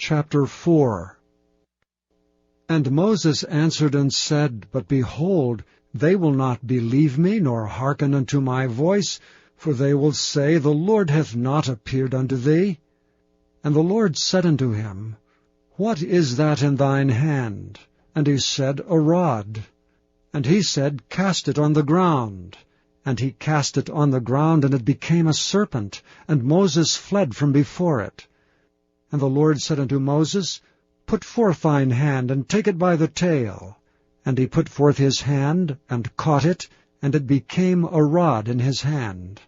Chapter 4. And Moses answered and said, But behold, they will not believe me, nor hearken unto my voice, for they will say, The Lord hath not appeared unto thee. And the Lord said unto him, What is that in thine hand? And he said, A rod. And he said, Cast it on the ground. And he cast it on the ground, and it became a serpent, and Moses fled from before it. And the Lord said unto Moses, Put forth thine hand, and take it by the tail. And he put forth his hand, and caught it, and it became a rod in his hand.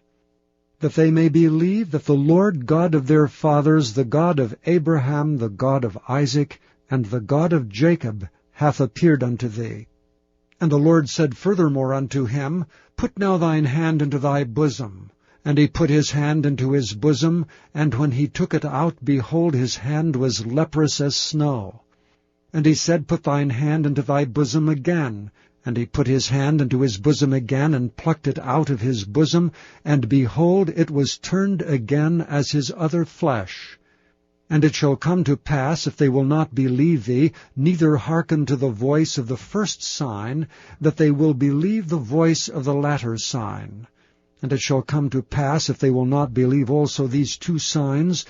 That they may believe that the Lord God of their fathers, the God of Abraham, the God of Isaac, and the God of Jacob, hath appeared unto thee. And the Lord said furthermore unto him, Put now thine hand into thy bosom. And he put his hand into his bosom, and when he took it out, behold, his hand was leprous as snow. And he said, Put thine hand into thy bosom again. And he put his hand into his bosom again, and plucked it out of his bosom, and behold, it was turned again as his other flesh. And it shall come to pass, if they will not believe thee, neither hearken to the voice of the first sign, that they will believe the voice of the latter sign. And it shall come to pass, if they will not believe also these two signs,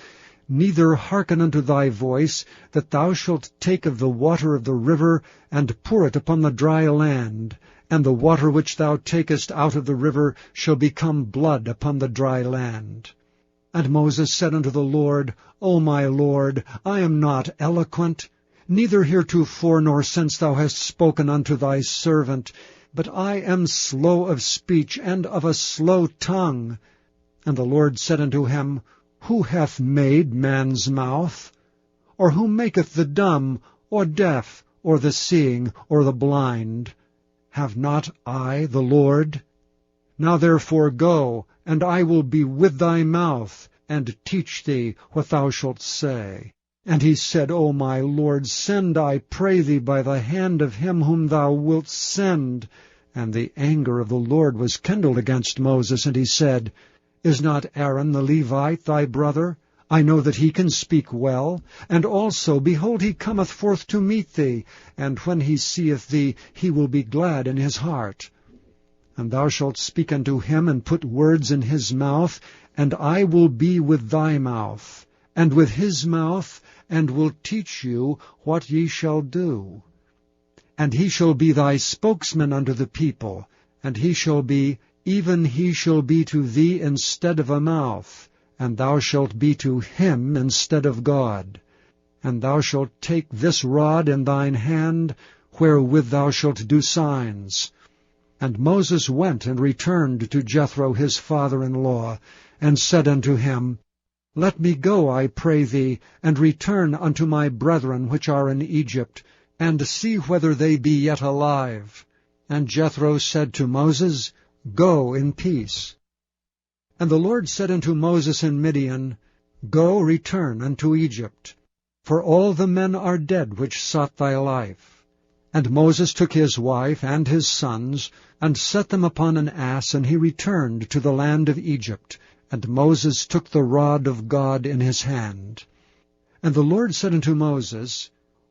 neither hearken unto thy voice, that thou shalt take of the water of the river, and pour it upon the dry land, and the water which thou takest out of the river shall become blood upon the dry land. And Moses said unto the Lord, O my Lord, I am not eloquent, neither heretofore nor since thou hast spoken unto thy servant, but I am slow of speech, and of a slow tongue. And the Lord said unto him, Who hath made man's mouth? Or who maketh the dumb, or deaf, or the seeing, or the blind? Have not I the Lord? Now therefore go, and I will be with thy mouth, and teach thee what thou shalt say. And he said, O my Lord, send, I pray thee, by the hand of him whom thou wilt send. And the anger of the Lord was kindled against Moses, and he said, Is not Aaron the Levite thy brother? I know that he can speak well. And also, behold, he cometh forth to meet thee, and when he seeth thee, he will be glad in his heart. And thou shalt speak unto him, and put words in his mouth, and I will be with thy mouth, and with his mouth, and will teach you what ye shall do. And he shall be thy spokesman unto the people, and he shall be, even he shall be to thee instead of a mouth, and thou shalt be to him instead of God. And thou shalt take this rod in thine hand, wherewith thou shalt do signs. And Moses went and returned to Jethro his father-in-law, and said unto him, Let me go, I pray thee, and return unto my brethren which are in Egypt, and see whether they be yet alive. And Jethro said to Moses, Go in peace. And the Lord said unto Moses in Midian, Go, return unto Egypt, for all the men are dead which sought thy life. And Moses took his wife and his sons, and set them upon an ass, and he returned to the land of Egypt. And Moses took the rod of God in his hand. And the Lord said unto Moses,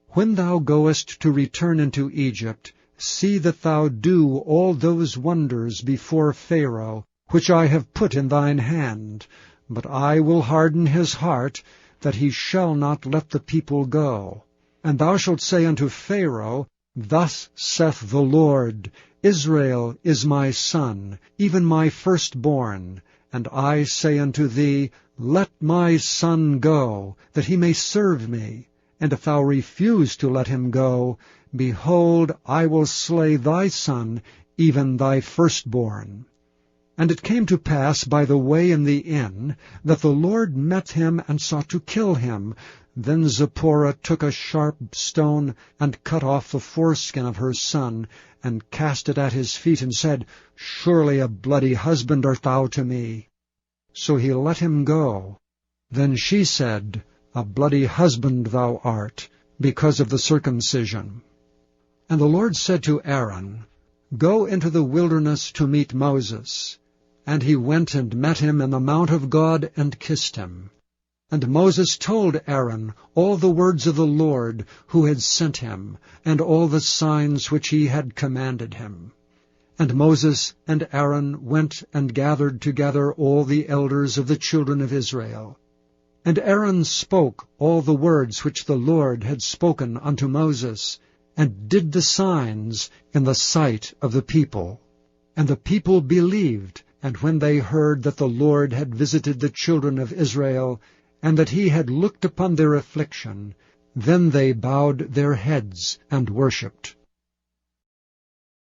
When thou goest to return into Egypt, see that thou do all those wonders before Pharaoh, which I have put in thine hand. But I will harden his heart, that he shall not let the people go. And thou shalt say unto Pharaoh, Thus saith the Lord, Israel is my son, even my firstborn. And I say unto thee, Let my son go, that he may serve me. And if thou refuse to let him go, behold, I will slay thy son, even thy firstborn. And it came to pass by the way in the inn, that the Lord met him and sought to kill him. Then Zipporah took a sharp stone, and cut off the foreskin of her son, and cast it at his feet, and said, Surely a bloody husband art thou to me. So he let him go. Then she said, A bloody husband thou art, because of the circumcision. And the Lord said to Aaron, Go into the wilderness to meet Moses. And he went and met him in the mount of God, and kissed him. And Moses told Aaron all the words of the Lord who had sent him, and all the signs which he had commanded him. And Moses and Aaron went and gathered together all the elders of the children of Israel. And Aaron spoke all the words which the Lord had spoken unto Moses, and did the signs in the sight of the people. And the people believed, and when they heard that the Lord had visited the children of Israel, and that he had looked upon their affliction, then they bowed their heads and worshipped.